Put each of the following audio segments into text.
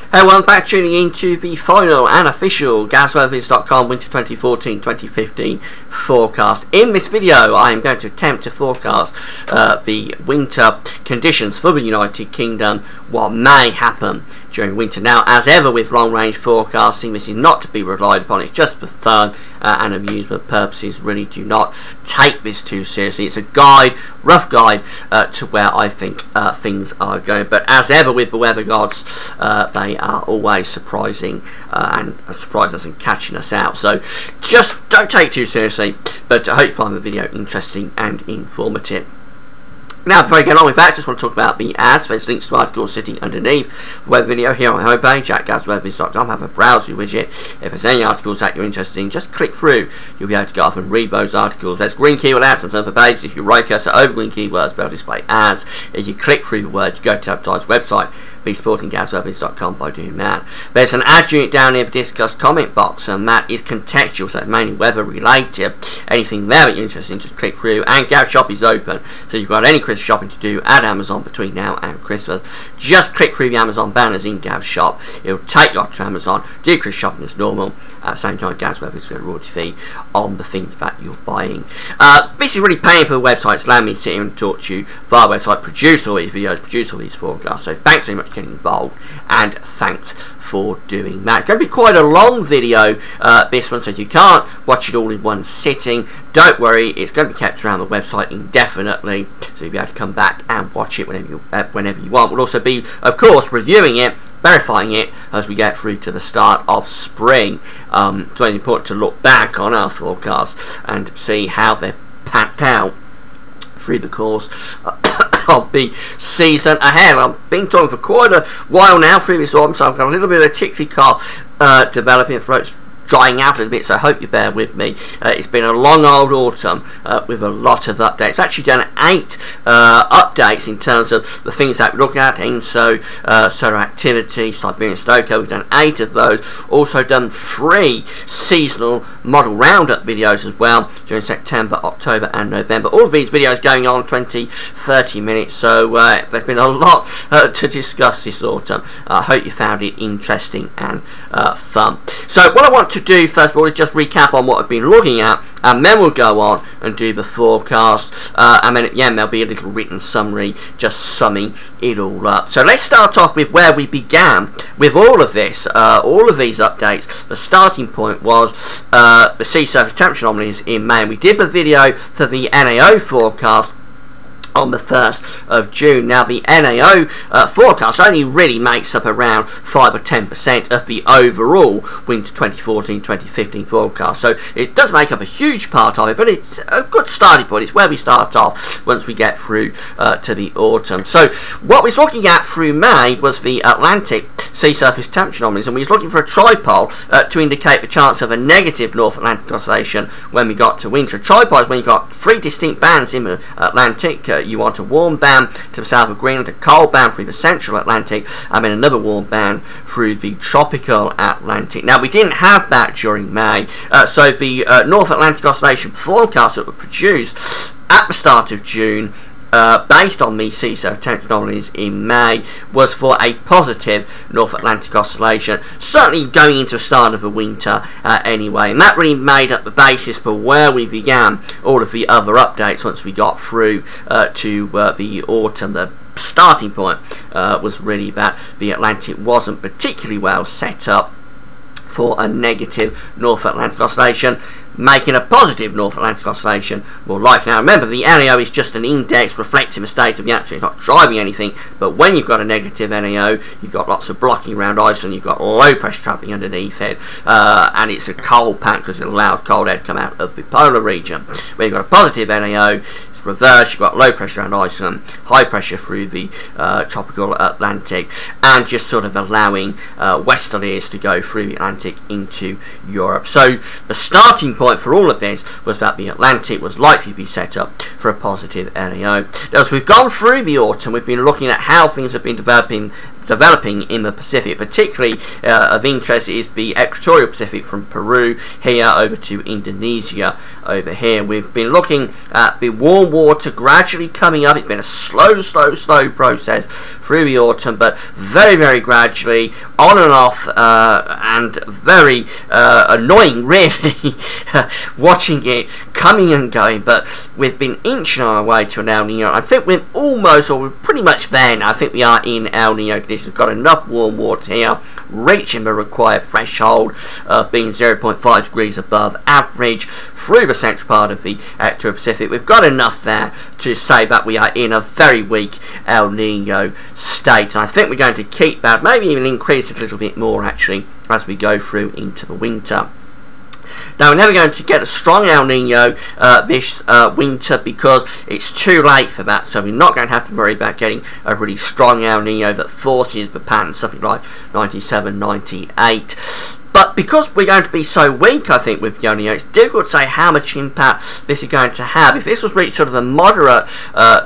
Hey everyone, back tuning into the final and official GasWeatherVids.com Winter 2014-2015 forecast. In this video I am going to attempt to forecast the winter conditions for the United Kingdom, what may happen during winter. Now, as ever with long range forecasting, this is not to be relied upon, it's just for fun and amusement purposes. Really do not take this too seriously. It's a guide, rough guide to where I think things are going, but as ever with the weather gods, they are always surprising and surprising us and catching us out, so just don't take it too seriously, but I hope you find the video interesting and informative. Now, before I get on with that, just want to talk about the ads. There's links to articles sitting underneath the web video here on my homepage at GasWeatherVids.com. Have a browser widget. If there's any articles that you're interested in, just click through. You'll be able to go off and read those articles. There's green keyword ads on some of the pages. If you right cursor over green keywords, they'll display ads. If you click through the words, you go to advertise website. Be supporting GasWeatherVids.com by doing that. There's an ad unit down here for discuss comment box, and that is contextual, so it's mainly weather related. Anything there that you're interested in, just click through. And Gav Shop is open, so you've got any Christmas shopping to do at Amazon between now and Christmas. Just click through the Amazon banners in Gav Shop. It'll take you to Amazon, do Christmas shopping as normal. At the same time, GasWeatherVids get a royalty fee on the things that you're buying. This is really paying for the website. It's allowing me to sit here and talk to you via website, produce all these videos, produce all these forecasts. So thanks very much for getting involved, and thanks for doing that. It's going to be quite a long video, this one, so if you can't watch it all in one sitting, don't worry, it's going to be kept around the website indefinitely, so you'll be able to come back and watch it whenever you want. We'll also be, of course, reviewing it, verifying it as we get through to the start of spring. So it's important to look back on our forecasts and see how they're packed out through the course of the season ahead. I've been talking for quite a while now through this autumn, so I've got a little bit of a tickly cough developing, throat's drying out a little bit, so I hope you bear with me. It's been a long old autumn with a lot of updates. I've actually done 8 updates in terms of the things that we look at, so solar activity, Siberian Stoker, we've done 8 of those. Also done 3 seasonal model roundup videos as well during September, October and November. All of these videos going on 20-30 minutes, so there's been a lot to discuss this autumn. I hope you found it interesting and fun. So what I want to do first of all is just recap on what I've been looking at, and then we'll go on and do the forecast, and then at the end there'll be a little written summary just summing it all up. So let's start off with where we began with all of this, all of these updates. The starting point was the sea surface temperature anomalies in May. We did the video for the NAO forecast on the 1st of June. Now, the NAO forecast only really makes up around 5 or 10% of the overall winter 2014-2015 forecast, so it does make up a huge part of it, but it's a good starting point. It's where we start off once we get through to the autumn. So what we're looking at through May was the Atlantic sea surface temperature anomalies, and we was looking for a tripole to indicate the chance of a negative North Atlantic oscillation when we got to winter. A tripole is when you've got 3 distinct bands in the Atlantic. You want a warm band to the south of Greenland, a cold band through the central Atlantic, and then another warm band through the tropical Atlantic. Now, we didn't have that during May, so the North Atlantic oscillation forecast that were produced at the start of June, based on the sea surface temperature anomalies in May, was for a positive North Atlantic oscillation, certainly going into the start of the winter anyway, and that really made up the basis for where we began all of the other updates once we got through to the autumn. The starting point was really that the Atlantic wasn't particularly well set up for a negative North Atlantic oscillation, making a positive North Atlantic oscillation more likely. Now remember, the NAO is just an index reflecting the state of the atmosphere. It's not driving anything, but when you've got a negative NAO, you've got lots of blocking around Iceland, you've got low pressure travelling underneath it, and it's a cold pack because it allows cold air to come out of the polar region. When you've got a positive NAO, it's reversed. You've got low pressure around Iceland, high pressure through the tropical Atlantic, and just sort of allowing westerlies to go through the Atlantic into Europe. So the starting point for all of this was that the Atlantic was likely to be set up for a positive NAO. Now, as we've gone through the autumn, we've been looking at how things have been developing developing in the Pacific. Particularly of interest is the equatorial Pacific from Peru here over to Indonesia over here. We've been looking at the warm water gradually coming up. It's been a slow process through the autumn, but very gradually, on and off, and very annoying really watching it coming and going. But we've been inching our way to an El Nino. I think we're almost, or we're pretty much there now. I think we are in El Nino conditions. We've got enough warm water here reaching the required threshold of being 0.5 degrees above average through the central part of the equatorial Pacific. We've got enough there to say that we are in a very weak El Nino state, and I think we're going to keep that, maybe even increase it a little bit more actually as we go through into the winter. Now, we're never going to get a strong El Nino this winter because it's too late for that, so we're not going to have to worry about getting a really strong El Nino that forces the pattern, something like 97, 98. But because we're going to be so weak, I think, with the El Nino, it's difficult to say how much impact this is going to have. If this was reached sort of a moderate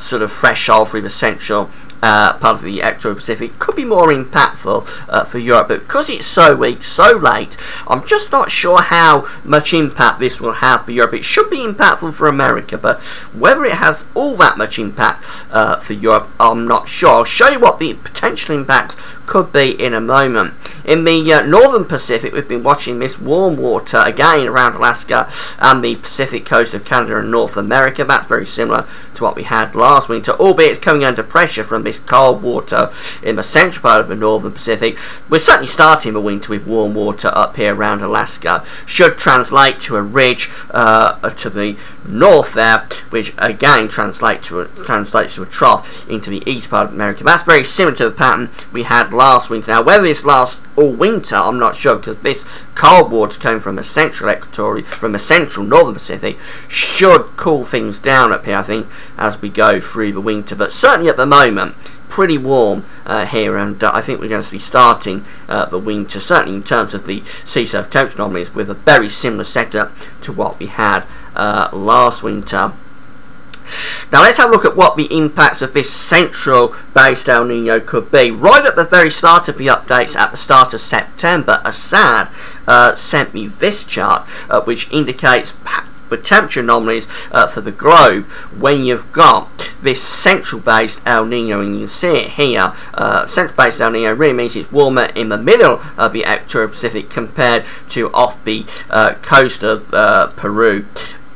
sort of threshold through the central part of the equatorial Pacific, could be more impactful for Europe, but because it's so weak, so late, I'm just not sure how much impact this will have for Europe. It should be impactful for America, but whether it has all that much impact for Europe, I'm not sure. I'll show you what the potential impacts could be in a moment. In the northern Pacific, we've been watching this warm water again around Alaska and the Pacific coast of Canada and North America. That's very similar to what we had last winter, albeit it's coming under pressure from this cold water in the central part of the northern Pacific. We're certainly starting the winter with warm water up here around Alaska. Should translate to a ridge to the north there, which again translates to a trough into the east part of America. That's very similar to the pattern we had last winter. Now, whether this lasts all winter, I'm not sure, because this cold water coming from the central northern Pacific should cool things down up here, I think, as we go through the winter. But certainly at the moment, pretty warm here, and I think we're going to be starting the winter, certainly in terms of the sea surface temperature anomalies, with a very similar setup to what we had last winter. Now let's have a look at what the impacts of this central-based El Nino could be. Right at the very start of the updates, at the start of September, Assad sent me this chart, which indicates the temperature anomalies for the globe when you've got this central-based El Nino, and you can see it here. Central-based El Nino really means it's warmer in the middle of the equatorial Pacific compared to off the coast of Peru.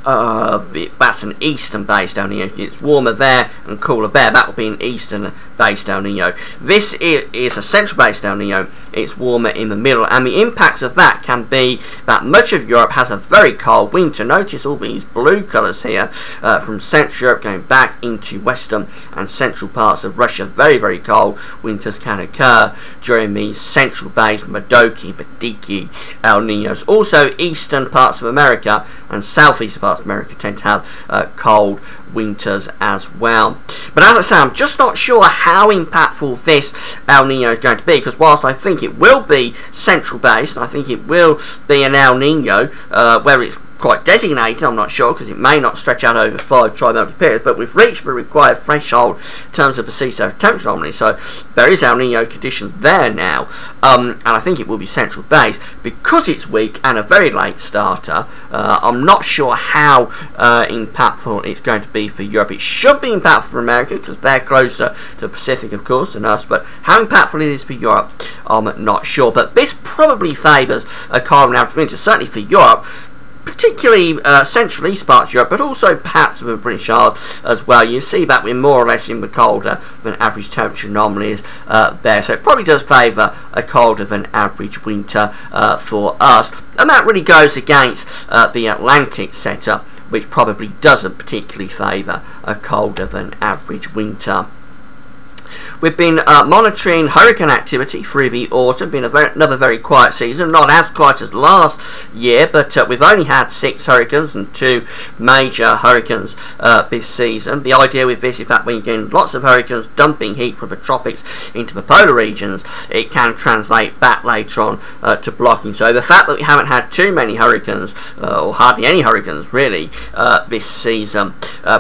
That's an eastern-based El Nino. It's warmer there and cooler there. That will be an eastern-based El Nino. This is a central-based El Nino. It's warmer in the middle, and the impacts of that can be that much of Europe has a very cold winter. Notice all these blue colours here from Central Europe going back into western and central parts of Russia. Very cold winters can occur during these central-based Badiki El Ninos. Also, eastern parts of America and southeastern parts of America tend to have cold winters as well. But as I say, I'm just not sure how impactful this El Nino is going to be, because whilst I think it will be central based, and I think it will be an El Nino, where it's quite designated, I'm not sure, because it may not stretch out over 5 trimodal periods, but we've reached the required threshold in terms of the sea surface temperature anomaly, so there is El Nino condition there now, and I think it will be central based. Because it's weak and a very late starter, I'm not sure how impactful it's going to be for Europe. It should be impactful for America, because they're closer to the Pacific, of course, than us, but how impactful it is for Europe, I'm not sure. But this probably favours a colder average winter, certainly for Europe, particularly central east parts of Europe, but also perhaps the British Isles as well. You see that we're more or less in the colder than average temperature anomalies there, so it probably does favour a colder than average winter for us, and that really goes against the Atlantic setup, which probably doesn't particularly favour a colder than average winter. We've been monitoring hurricane activity through the autumn. Been another very quiet season, not as quiet as last year, but we've only had 6 hurricanes and 2 major hurricanes this season. The idea with this is that when you're getting lots of hurricanes dumping heat from the tropics into the polar regions, it can translate back later on to blocking. So the fact that we haven't had too many hurricanes, or hardly any hurricanes really, this season,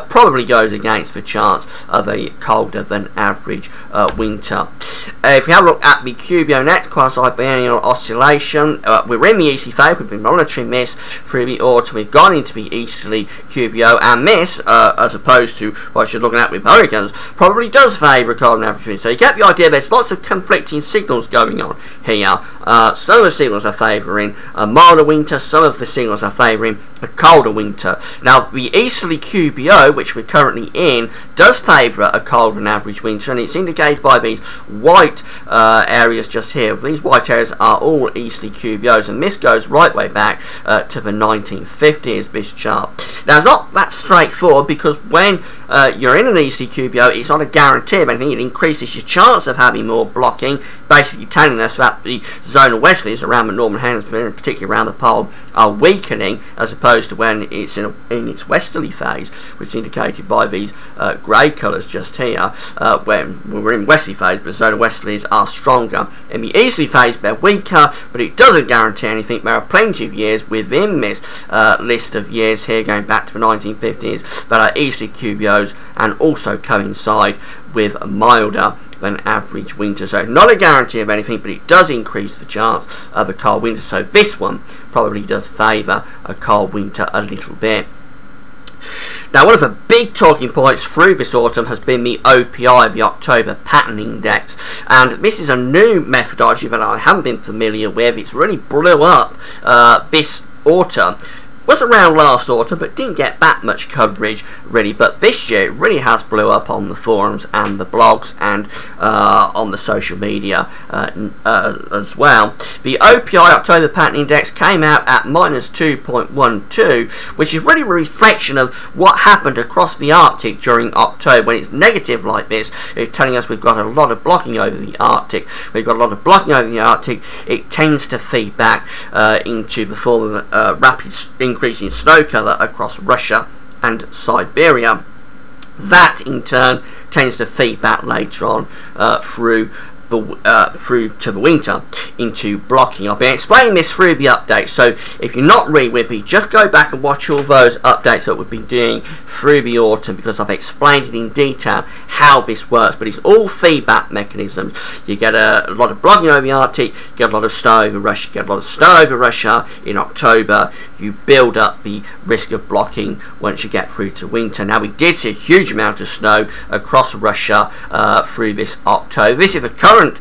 probably goes against the chance of a colder than average winter. If you have a look at the QBO next, quasi-biennial oscillation, we're in the easterly phase. We've been monitoring this through the autumn. We've gone into the easterly QBO, and this, as opposed to what you're looking at with hurricanes, probably does favour a cold and average winter. So you get the idea there's lots of conflicting signals going on here. Some of the signals are favouring a milder winter, some of the signals are favouring a colder winter. Now, the easterly QBO, which we're currently in, does favour a cold and average winter, and it's indicated by these white areas just here. These white areas are all easterly QBOs, and this goes right way back to the 1950s, this chart. Now, it's not that straightforward, because when you're in an easterly QBO, it's not a guarantee of anything. It increases your chance of having more blocking, basically telling us that the zonal westerlies around the northern hemisphere, and particularly around the pole, are weakening, as opposed to when it's in its westerly phase, which is indicated by these grey colours just here. When we're in westerly phase, but the zonal westerlies are stronger. In the easterly phase, they're weaker, but it doesn't guarantee anything. There are plenty of years within this list of years here, going back to the 1950s, that are easterly QBOs and also coincide with a milder than average winter. So not a guarantee of anything, but it does increase the chance of a cold winter. So this one probably does favour a cold winter a little bit. Now, one of the big talking points through this autumn has been the OPI, the October Pattern Index, and this is a new methodology that I haven't been familiar with. It's really blew up this autumn. Was around last autumn, but didn't get that much coverage really. But this year it really has blew up on the forums and the blogs and on the social media as well. The OPI October Pattern Index came out at -2.12, which is really a reflection of what happened across the Arctic during October. When it's negative like this, it's telling us we've got a lot of blocking over the Arctic. We've got a lot of blocking over the Arctic. It tends to feed back into the form of rapid increase in snow cover across Russia and Siberia. That in turn tends to feed back later on through to the winter into blocking. I've been explaining this through the update, so if you're not really with me, just go back and watch all those updates that we've been doing through the autumn, because I've explained it in detail how this works. But it's all feedback mechanisms. You get a lot of blocking over the Arctic, you get a lot of snow over Russia, you get a lot of snow over Russia in October, you build up the risk of blocking once you get through to winter. Now, we did see a huge amount of snow across Russia through this October. This is the current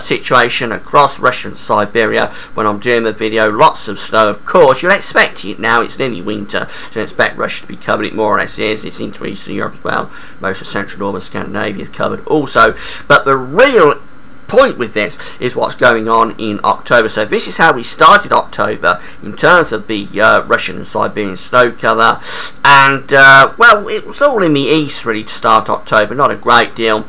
situation across Russia and Siberia when I'm doing the video. Lots of snow, of course. You'd expect it now. It's nearly winter, so you expect Russia to be covered. It more or less is. It's into Eastern Europe as well. Most of Central Northern Scandinavia is covered also. But the real point with this is what's going on in October. So this is how we started October in terms of the Russian and Siberian snow cover, and well, it was all in the east really to start October. Not a great deal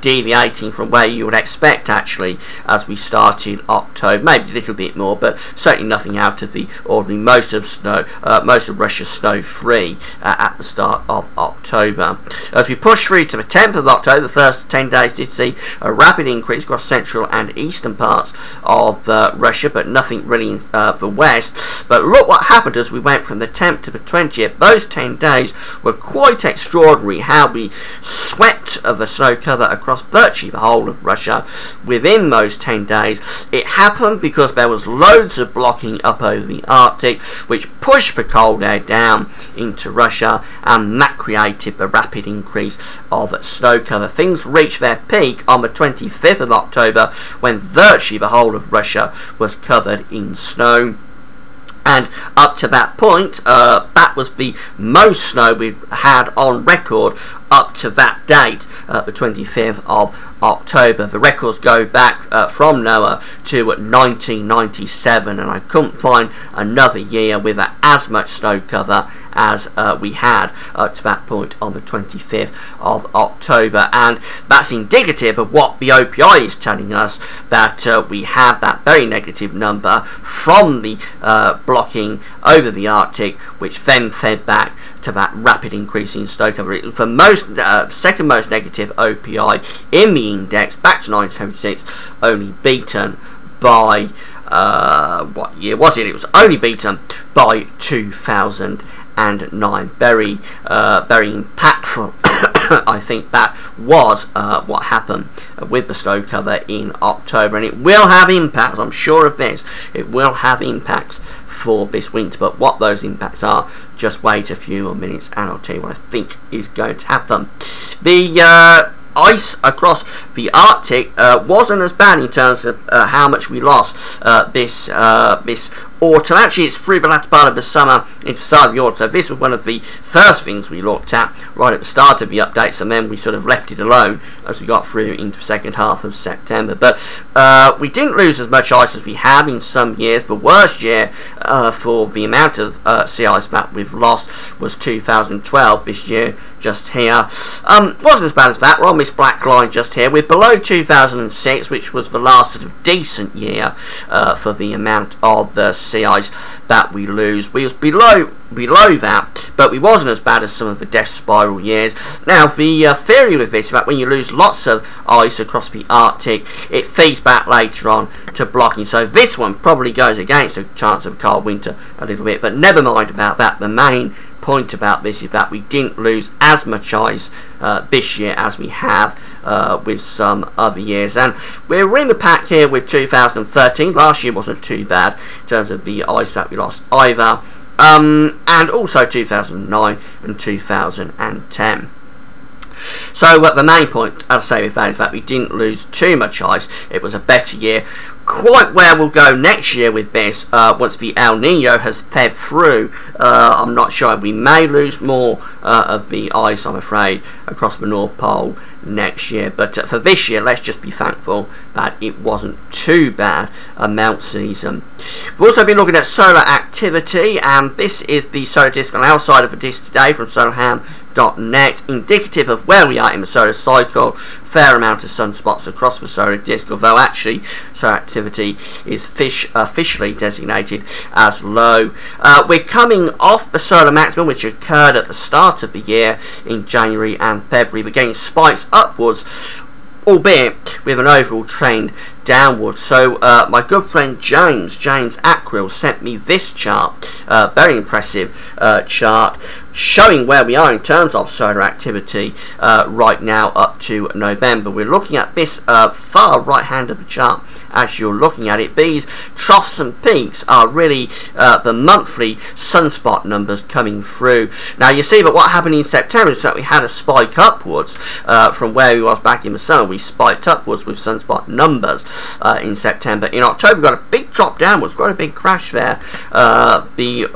deviating from where you would expect actually as we started October. Maybe a little bit more, but certainly nothing out of the ordinary. Most of Russia's snow free at the start of October. As we push through to the 10th of October, the first 10 days did see a rapid increase across central and eastern parts of Russia, but nothing really in the west. But look what happened as we went from the 10th to the 20th. Those 10 days were quite extraordinary, how we swept the snow cover across virtually the whole of Russia within those 10 days. It happened because there was loads of blocking up over the Arctic, which pushed the cold air down into Russia, and that created the rapid increase of snow cover. Things reached their peak on the 25th of October, when virtually the whole of Russia was covered in snow. And up to that point, that was the most snow we've had on record up to that date, the 25th of October. The records go back from NOAA to 1997, and I couldn't find another year with as much snow cover as we had up to that point on the 25th of October. And that's indicative of what the OPI is telling us, that we had that very negative number from the blocking over the Arctic, which then fed back to that rapid increase in snow cover. It was the second most negative OPI in the index back to 1976, only beaten by what year was it? It was only beaten by 2009. Very impactful I think that was what happened with the snow cover in October, and it will have impacts, I'm sure of this, it will have impacts for this winter, but what those impacts are, just wait a few more minutes and I'll tell you what I think is going to happen. The ice across the Arctic wasn't as bad in terms of how much we lost this autumn. Actually, it's through the latter part of the summer into the start of the autumn. So this was one of the first things we looked at right at the start of the updates, and then we sort of left it alone as we got through into the second half of September. But we didn't lose as much ice as we have in some years. The worst year for the amount of sea ice that we've lost was 2012. This year, just here, wasn't as bad as that. We're on this black line just here. We're below 2006, which was the last sort of decent year for the amount of the sea ice that we lose. We was below that, but we wasn't as bad as some of the death spiral years. Now, the theory with this is that when you lose lots of ice across the Arctic, it feeds back later on to blocking. So this one probably goes against the chance of a cold winter a little bit, but never mind about that. The main point about this is that we didn't lose as much ice this year as we have with some other years, and we're in the pack here with 2013. Last year wasn't too bad in terms of the ice that we lost either, and also 2009 and 2010. So the main point, as I say, with that is that we didn't lose too much ice. It was a better year. Quite where we'll go next year with this, once the El Nino has fed through, I'm not sure. We may lose more of the ice, I'm afraid, across the North Pole next year. But for this year, let's just be thankful that it wasn't too bad a melt season. We've also been looking at solar activity, and this is the solar disk on our side of the disk today from solarham.net, indicative of where we are in the solar cycle. Fair amount of sunspots across the solar disk, although actually solar activity is officially designated as low. We're coming off the solar maximum, which occurred at the start of the year in January and February. We're getting spikes upwards, albeit with an overall trend downwards. So my good friend James Ackrill sent me this chart, very impressive chart, showing where we are in terms of solar activity right now up to November. We're looking at this far right hand of the chart as you're looking at it. These troughs and peaks are really the monthly sunspot numbers coming through. Now you see that what happened in September is that we had a spike upwards from where we was back in the summer. We spiked upwards with sunspot numbers in September. In October we got a big drop downwards, quite a big crash there. The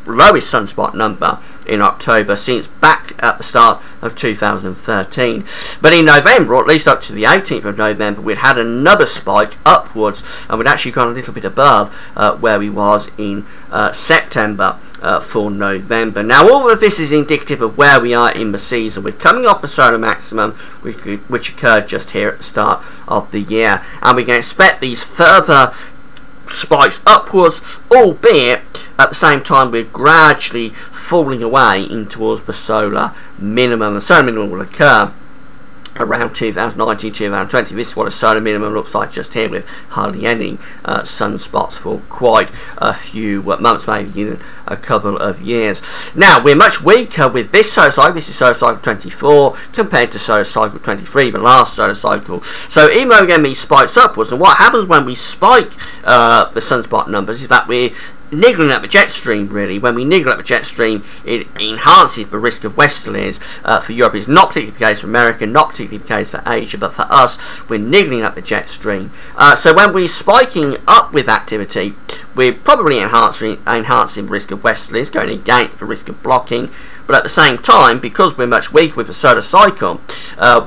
lowest sunspot number in October since back at the start of 2013. But in November, or at least up to the 18th of November, we'd had another spike upwards, and we'd actually gone a little bit above where we was in September for November. Now all of this is indicative of where we are in the season. We're coming off the solar maximum, which occurred just here at the start of the year, and we can expect these further spikes upwards, albeit at the same time we're gradually falling away in towards the solar minimum. The solar minimum will occur around 2019, 2020. This is what a solar minimum looks like just here, with hardly any sunspots for quite a few months, maybe even a couple of years. Now we're much weaker with this solar cycle. This is solar cycle 24 compared to solar cycle 23, the last solar cycle. So even though we're getting these spikes upwards, and what happens when we spike the sunspot numbers is that we're niggling at the jet stream. Really, when we niggle at the jet stream, it enhances the risk of westerlies for Europe. It's not particularly the case for America, not particularly the case for Asia, but for us, we're niggling at the jet stream. So when we're spiking up with activity, we're probably enhancing the risk of westerlies, going against the risk of blocking. But at the same time, because we're much weaker with the solar cycle,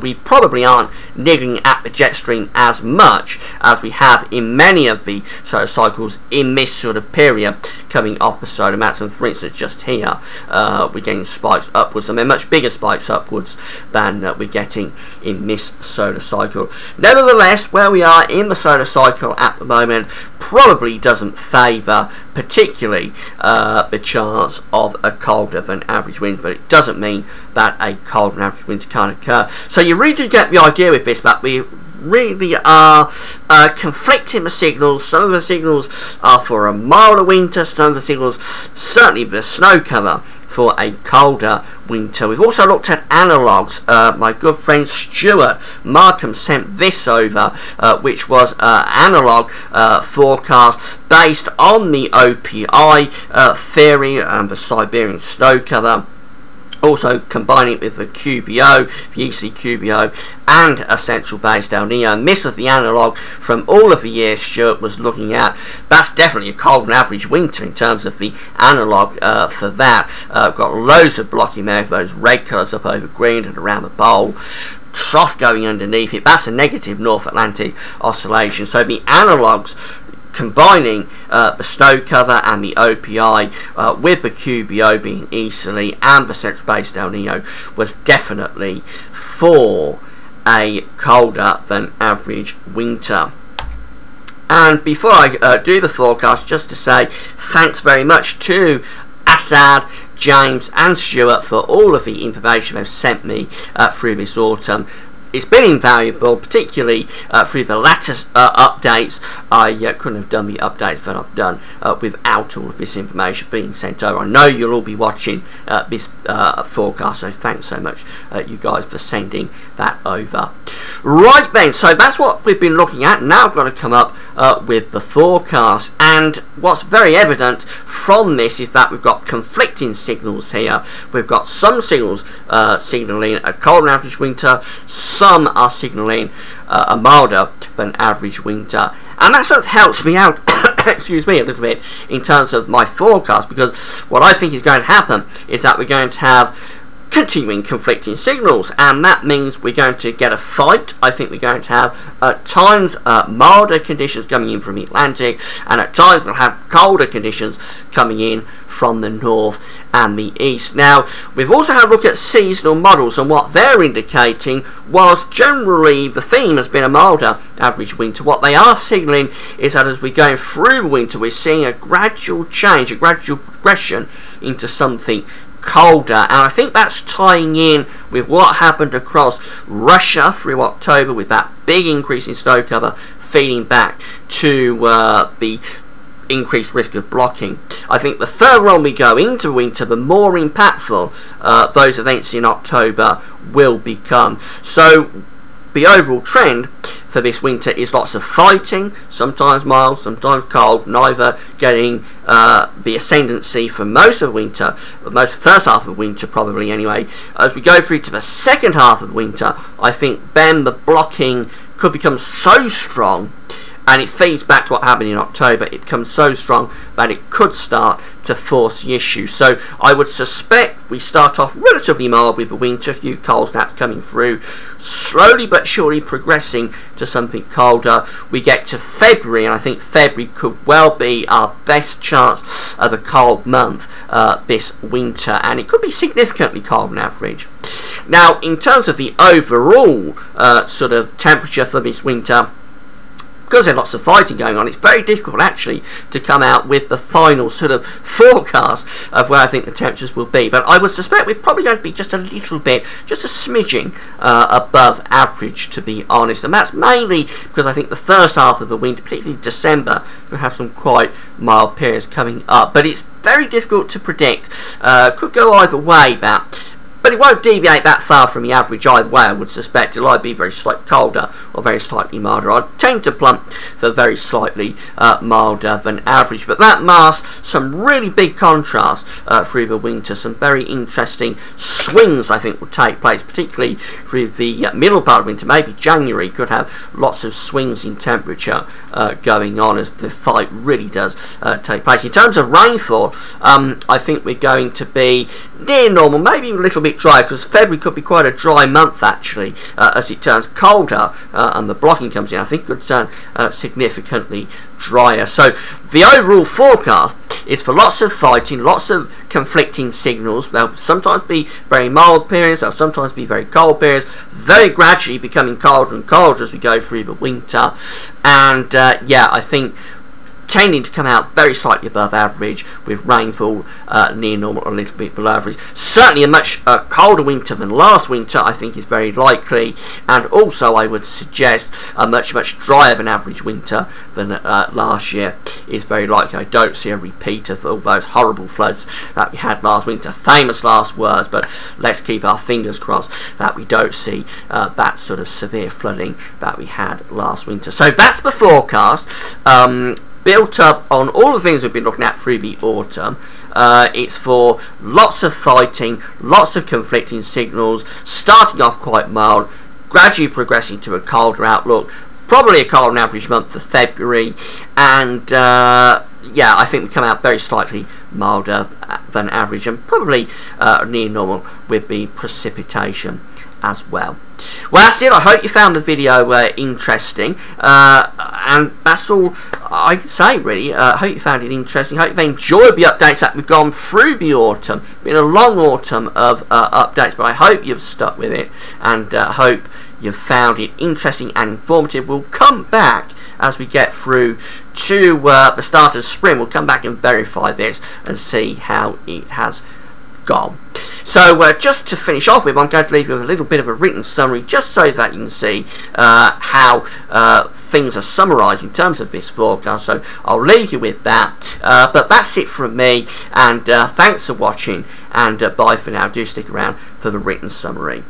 we probably aren't niggling at the jet stream as much as we have in many of the solar cycles in this sort of period coming off the solar maximum. For instance, just here, we're getting spikes upwards, and they're much bigger spikes upwards than we're getting in this solar cycle. Nevertheless, where we are in the solar cycle at the moment probably doesn't favour particularly the chance of a colder than average wind, but it doesn't mean that a colder than average winter can't occur. So you really do get the idea with this, that we really are conflicting the signals. Some of the signals are for a milder winter, some of the signals, certainly the snow cover, for a colder winter. We've also looked at analogues. My good friend Stuart Markham sent this over, which was analogue forecast based on the OPI theory and the Siberian snow cover. Also combining it with the QBO, the ECQBO, and a central based El Nino. And this was the analogue from all of the years Stuart was looking at. That's definitely a cold and average winter in terms of the analogue for that. Got loads of blocking there, those red colours up over green and around the bowl. Trough going underneath it. That's a negative North Atlantic oscillation. So the analogues combining the snow cover and the OPI with the QBO being easterly and the central based El Nino was definitely for a colder than average winter. And before I do the forecast, just to say thanks very much to Assad, James and Stuart for all of the information they've sent me through this autumn. It's been invaluable, particularly through the latest updates. I couldn't have done the updates that I've done without all of this information being sent over. I know you'll all be watching this forecast, so thanks so much you guys for sending that over. Right then, so that's what we've been looking at. Now I've got to come up with the forecast, and what's very evident from this is that we've got conflicting signals here. We've got some signals signalling a cold and average winter, some are signalling a milder than average winter, and that sort of helps me out excuse me, a little bit in terms of my forecast, because what I think is going to happen is that we're going to have continuing conflicting signals, and that means we're going to get a fight. I think we're going to have at times milder conditions coming in from the Atlantic, and at times we'll have colder conditions coming in from the north and the east. Now, we've also had a look at seasonal models, and what they're indicating was generally the theme has been a milder average winter. What they are signalling is that as we're going through winter, we're seeing a gradual change, a gradual progression into something colder, and I think that's tying in with what happened across Russia through October, with that big increase in snow cover feeding back to the increased risk of blocking. I think the further on we go into winter, the more impactful those events in October will become. So the overall trend for this winter is lots of fighting, sometimes mild, sometimes cold, neither getting the ascendancy for most of winter, most first half of winter probably anyway. As we go through to the second half of winter, I think then the blocking could become so strong, and it feeds back to what happened in October. It becomes so strong that it could start to force the issue. So I would suspect we start off relatively mild with the winter, a few cold snaps coming through, slowly but surely progressing to something colder. We get to February, and I think February could well be our best chance of a cold month this winter, and it could be significantly cold on average. Now, in terms of the overall sort of temperature for this winter, because there's lots of fighting going on, it's very difficult actually to come out with the final sort of forecast of where I think the temperatures will be. But I would suspect we're probably going to be just a little bit, just a smidging above average, to be honest. And that's mainly because I think the first half of the winter, particularly December, will have some quite mild periods coming up. But it's very difficult to predict. Could go either way, but it won't deviate that far from the average either way, I would suspect. It'll either be very slightly colder or very slightly milder. I tend to plump for very slightly milder than average, but that masks some really big contrasts through the winter. Some very interesting swings, I think, will take place, particularly through the middle part of winter. Maybe January could have lots of swings in temperature going on as the fight really does take place. In terms of rainfall, I think we're going to be near normal, maybe a little bit dry, because February could be quite a dry month actually, as it turns colder and the blocking comes in. I think it could turn significantly drier. So the overall forecast is for lots of fighting, lots of conflicting signals. There'll sometimes be very mild periods, there'll sometimes be very cold periods, very gradually becoming colder and colder as we go through the winter. And yeah, I think tending to come out very slightly above average, with rainfall near normal or a little bit below average. Certainly a much colder winter than last winter, I think, is very likely, and also I would suggest a much drier than average winter than last year is very likely I don't see a repeat of all those horrible floods that we had last winter. Famous last words, but let's keep our fingers crossed that we don't see that sort of severe flooding that we had last winter. So that's the forecast, built up on all the things we've been looking at through the autumn. It's for lots of fighting, lots of conflicting signals, starting off quite mild, gradually progressing to a colder outlook, probably a colder than average month of February, and yeah, I think we come out very slightly milder than average, and probably near normal with the precipitation as well. Well, that's it. I hope you found the video interesting, and that's all I can say really. I hope you found it interesting. I hope you enjoyed the updates that we've gone through the autumn. It's been a long autumn of updates, but I hope you've stuck with it, and hope you've found it interesting and informative. We'll come back as we get through to the start of spring. We'll come back and verify this and see how it has gone. So just to finish off with, I'm going to leave you with a little bit of a written summary, just so that you can see how things are summarised in terms of this forecast. So I'll leave you with that. But that's it from me, and thanks for watching, and bye for now. Do stick around for the written summary.